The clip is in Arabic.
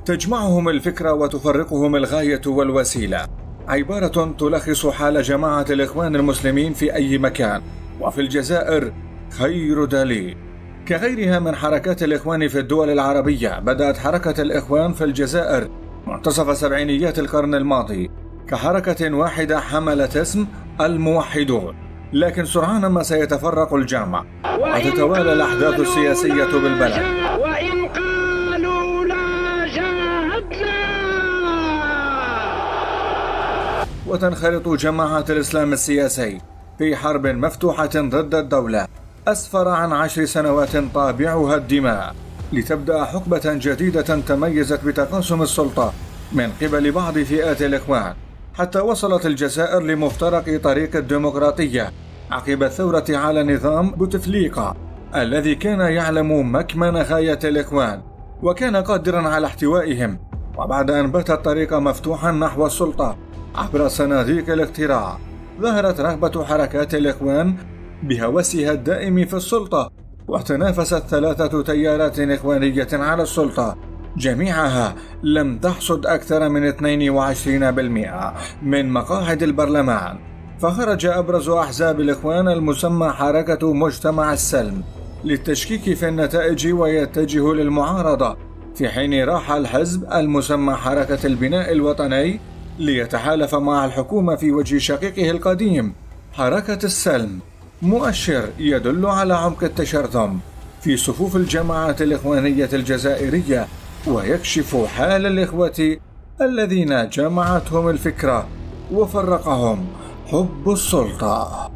تجمعهم الفكرة وتفرقهم الغاية والوسيلة، عبارة تلخص حال جماعة الإخوان المسلمين في أي مكان، وفي الجزائر خير دليل. كغيرها من حركات الإخوان في الدول العربية، بدأت حركة الإخوان في الجزائر منتصف سبعينيات القرن الماضي كحركة واحدة حملت اسم الموحدون، لكن سرعان ما سيتفرق الجمع وتتوالى الأحداث السياسية بالبلد. وإن قالوا لا جاهدنا، وتنخرط جماعات الإسلام السياسي في حرب مفتوحة ضد الدولة أسفر عن 10 سنوات طابعها الدماء، لتبدأ حقبة جديدة تميزت بتقاسم السلطة من قبل بعض فئات الإخوان، حتى وصلت الجزائر لمفترق طريق الديمقراطية عقب الثورة على نظام بوتفليقة الذي كان يعلم مكمن غاية الإخوان وكان قادرا على احتوائهم. وبعد أن بات الطريق مفتوحا نحو السلطة عبر صناديق الاقتراع، ظهرت رغبة حركات الإخوان بهوسها الدائم في السلطة، وتنافست 3 تيارات إخوانية على السلطة، جميعها لم تحصد أكثر من 22% من مقاعد البرلمان. فخرج أبرز أحزاب الإخوان المسمى حركة مجتمع السلم للتشكيك في النتائج ويتجه للمعارضة، في حين راح الحزب المسمى حركة البناء الوطني ليتحالف مع الحكومة في وجه شقيقه القديم حركة السلم، مؤشر يدل على عمق التشرذم في صفوف الجماعات الإخوانية الجزائرية، ويكشف حال الإخوة الذين جمعتهم الفكرة وفرقهم حب السلطة.